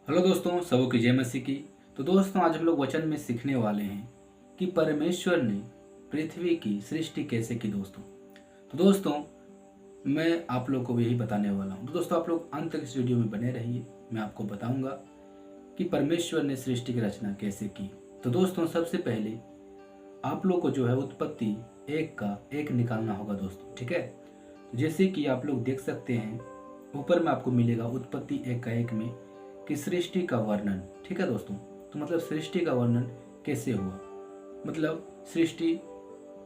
Hello दोस्तों, सबों की जय मसीह की। तो दोस्तों, आज हम लोग वचन में सीखने वाले हैं कि परमेश्वर ने पृथ्वी की सृष्टि कैसे की दोस्तों। तो दोस्तों, मैं आप लोग को यही बताने वाला हूँ। तो दोस्तों, आप लोग अंत तक इस वीडियो में बने रहिए। मैं आपको बताऊंगा कि परमेश्वर ने सृष्टि की रचना कैसे की। तो दोस्तों, सबसे पहले आप लोग को जो है उत्पत्ति एक का एक निकालना होगा दोस्तों, ठीक है। तो जैसे कि आप लोग देख सकते हैं, ऊपर में आपको मिलेगा उत्पत्ति एक का एक में कि सृष्टि का वर्णन, ठीक है दोस्तों। तो मतलब सृष्टि का वर्णन कैसे हुआ, मतलब सृष्टि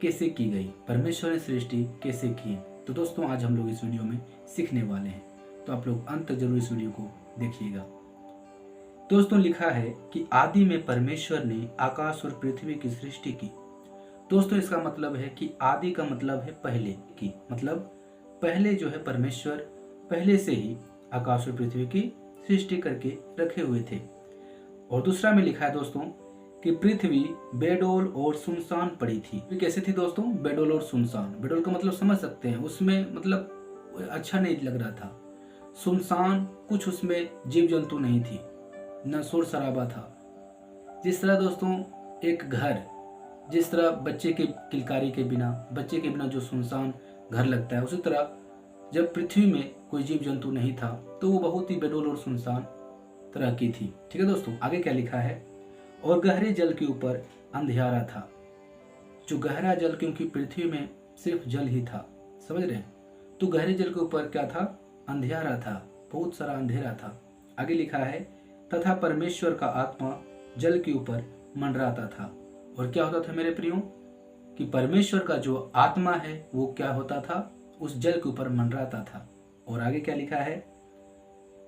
कैसे की गई, परमेश्वर ने सृष्टि कैसे की। तो दोस्तों, आज हम लोग इस वीडियो में सीखने वाले हैं। तो आप लोग अंत तक जरूर इस वीडियो को देखिएगा। दोस्तों, लिखा है कि आदि में परमेश्वर ने आकाश और पृथ्वी की सृष्टि की। दोस्तों, इसका मतलब है कि आदि का मतलब है पहले की, मतलब पहले जो है परमेश्वर पहले से ही आकाश और पृथ्वी की सृष्टि करके रखे हुए थे। और दूसरा में लिखा है दोस्तों कि पृथ्वी बेडोल और सुनसान पड़ी थी। तो कैसे थी दोस्तों? बेडोल और सुनसान। बेडोल का मतलब समझ सकते हैं, उसमें मतलब अच्छा नहीं लग रहा था। सुनसान, कुछ उसमें जीव जंतु नहीं थी, न शोर शराबा था। जिस तरह दोस्तों एक घर, जिस तरह बच्चे के किलकारी के बिना, बच्चे के बिना जो सुनसान घर लगता है, उसी तरह जब पृथ्वी में कोई जीव जंतु नहीं था तो वो बहुत ही बेडोल और सुनसान तरह की थी, ठीक है दोस्तों। आगे क्या लिखा है? और गहरे जल के ऊपर अंधियारा था। जो गहरा जल, क्योंकि पृथ्वी में सिर्फ जल ही था, समझ रहे हैं। तो गहरे जल के ऊपर क्या था? अंधियारा था, बहुत सारा अंधेरा था। आगे लिखा है तथा परमेश्वर का आत्मा जल के ऊपर मंडराता था। और क्या होता था मेरे प्रियो? कि परमेश्वर का जो आत्मा है वो क्या होता था? उस जल के ऊपर मंडराता था। और आगे क्या लिखा है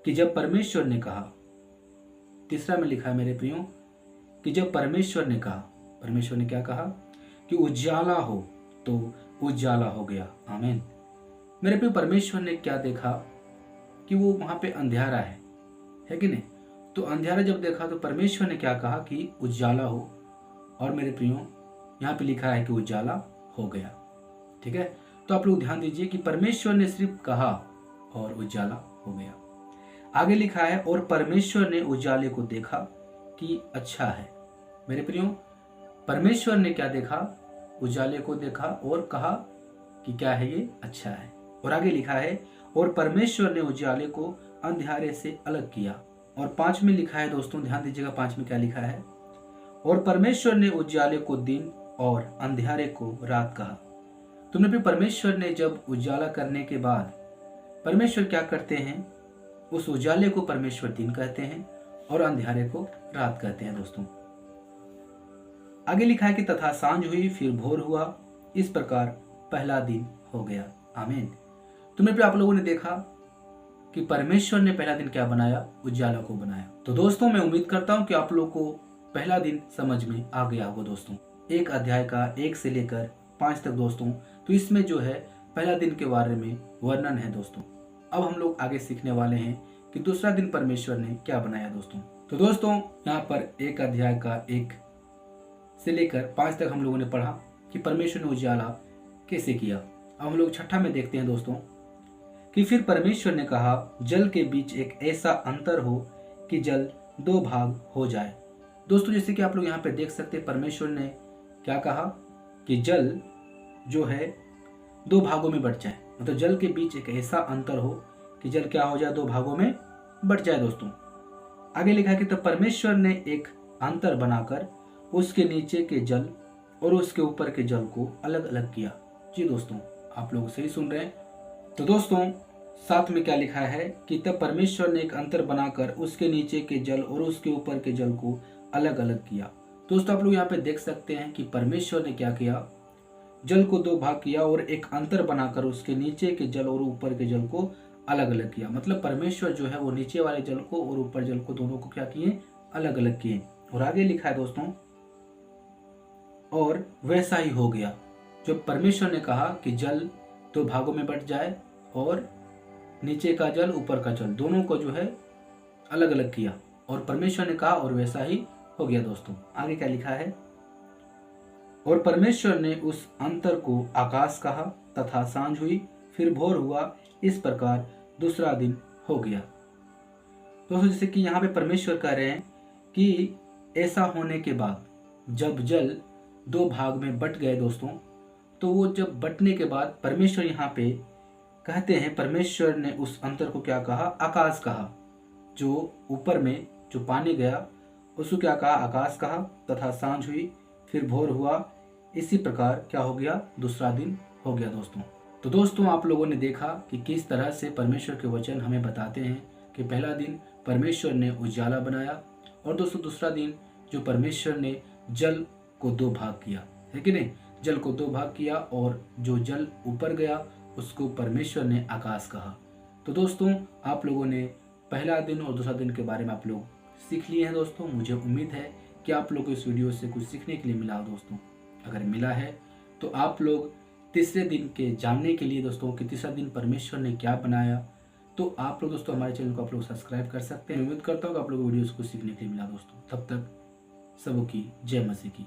कि जब परमेश्वर ने कहा, तीसरा में लिखा है मेरे प्रियो कि जब परमेश्वर ने कहा, परमेश्वर ने क्या कहा? कि उजाला हो, तो उजाला हो गया। आमीन। मेरे प्रियो, परमेश्वर ने क्या देखा? कि वो वहां पे अंधेरा है कि नहीं? तो अंधेरा जब देखा तो परमेश्वर ने क्या कहा कि उजाला हो। और मेरे प्रियो, यहाँ पे लिखा है कि उजाला हो गया, ठीक है। तो आप लोग ध्यान दीजिए कि परमेश्वर ने सिर्फ कहा और उजाला हो गया। आगे लिखा है और परमेश्वर ने उजाले को देखा कि अच्छा है। मेरे प्रियो, परमेश्वर ने क्या देखा? उजाले को देखा और कहा कि क्या है ये? अच्छा है। और आगे लिखा है और परमेश्वर ने उजाले को अंधेरे से अलग किया। और 5 में लिखा है दोस्तों, ध्यान दीजिएगा 5 में क्या लिखा है? और परमेश्वर ने उजाले को दिन और अंधेरे को रात कहा। तुमने भी, परमेश्वर ने जब उजाला करने के बाद परमेश्वर क्या करते हैं? उस उजाले को परमेश्वर दिन कहते हैं और अंधेरे को रात कहते हैं दोस्तों। आगे लिखा है कि तथा सांझ हुई, फिर भोर हुआ, इस प्रकार पहला दिन हो गया। आमीन। तुमने भी, आप लोगों ने देखा कि परमेश्वर ने पहला दिन क्या बनाया? उजाला को बनाया। तो दोस्तों, मैं उम्मीद करता हूं कि आप लोग को पहला दिन समझ में आ गया होगा दोस्तों। एक अध्याय का 1 से लेकर 5 तक दोस्तों, तो इसमें जो है पहला दिन के बारे में वर्णन है दोस्तों। अब हम लोग आगे सीखने वाले हैं कि दूसरा दिन परमेश्वर ने क्या बनाया दोस्तों। तो दोस्तों, यहाँ पर एक अध्याय का 1 से लेकर 5 तक हम लोगों ने पढ़ा कि परमेश्वर ने उजाला कैसे किया। अब हम लोग छठा में देखते हैं दोस्तों कि फिर परमेश्वर ने कहा जल के बीच एक ऐसा अंतर हो कि जल 2 भाग हो जाए। दोस्तों, जैसे कि आप लोग यहाँ पे देख सकते हैं, परमेश्वर ने क्या कहा कि जल जो है 2 भागों में बट जाए, मतलब जल के बीच एक ऐसा अंतर हो कि जल क्या हो जाए? 2 भागों में बट जाए दोस्तों। आगे लिखा है कि तब परमेश्वर ने एक अंतर बनाकर उसके नीचे के जल और उसके ऊपर के जल को अलग अलग किया। जी दोस्तों, आप लोग सही सुन रहे हैं। तो दोस्तों, 7 में क्या लिखा है कि तब परमेश्वर ने एक अंतर बनाकर उसके नीचे के जल और उसके ऊपर के जल को अलग अलग किया। दोस्तों, आप लोग यहाँ पे देख सकते हैं कि परमेश्वर ने क्या किया? जल को 2 भाग किया और एक अंतर बनाकर उसके नीचे के जल और ऊपर के जल को अलग अलग किया। मतलब परमेश्वर जो है वो नीचे वाले जल को और ऊपर जल को दोनों को क्या किए? अलग अलग किए। और आगे लिखा है दोस्तों, और वैसा ही हो गया। जो परमेश्वर ने कहा कि जल 2 भागों में बट जाए और नीचे का जल ऊपर का जल दोनों को जो है अलग अलग किया, और परमेश्वर ने कहा और वैसा ही हो गया दोस्तों। आगे क्या लिखा है? और परमेश्वर ने उस अंतर को आकाश कहा, तथा सांझ हुई, फिर भोर हुआ, इस प्रकार दूसरा दिन हो गया। दोस्तों जैसे कि यहाँ पे परमेश्वर कह रहे हैं कि ऐसा होने के बाद जब जल दो भाग में बट गए दोस्तों, तो वो जब बटने के बाद परमेश्वर यहाँ पे कहते हैं, परमेश्वर ने उस अंतर को क्या कहा? आकाश कहा। जो ऊपर में जो पानी गया उसको क्या कहा? आकाश कहा। तथा सांझ हुई, फिर भोर हुआ। इसी प्रकार क्या हो गया? दूसरा दिन हो गया दोस्तों। तो दोस्तों आप लोगों ने देखा कि किस तरह से परमेश्वर के वचन हमें बताते हैं कि पहला दिन परमेश्वर ने उजाला बनाया, और दोस्तों दूसरा दिन जो परमेश्वर ने जल को दो भाग किया, है कि नहीं? जल को दो भाग किया और जो जल ऊपर गया उसको परमेश्वर ने आकाश कहा। तो दोस्तों आप लोगों ने पहला दिन और दूसरा दिन के बारे में आप लोग सीख लिए हैं दोस्तों। मुझे उम्मीद है कि आप लोग को इस वीडियो से कुछ सीखने के लिए मिला हो दोस्तों। अगर मिला है तो आप लोग तीसरे दिन के जानने के लिए दोस्तों कि तीसरा दिन परमेश्वर ने क्या बनाया, तो आप लोग दोस्तों हमारे चैनल को आप लोग सब्सक्राइब कर सकते हैं। उम्मीद करता हूँ कि आप लोग वीडियो से कुछ सीखने के लिए मिला दोस्तों। तब तक सबकी जय मसीह की।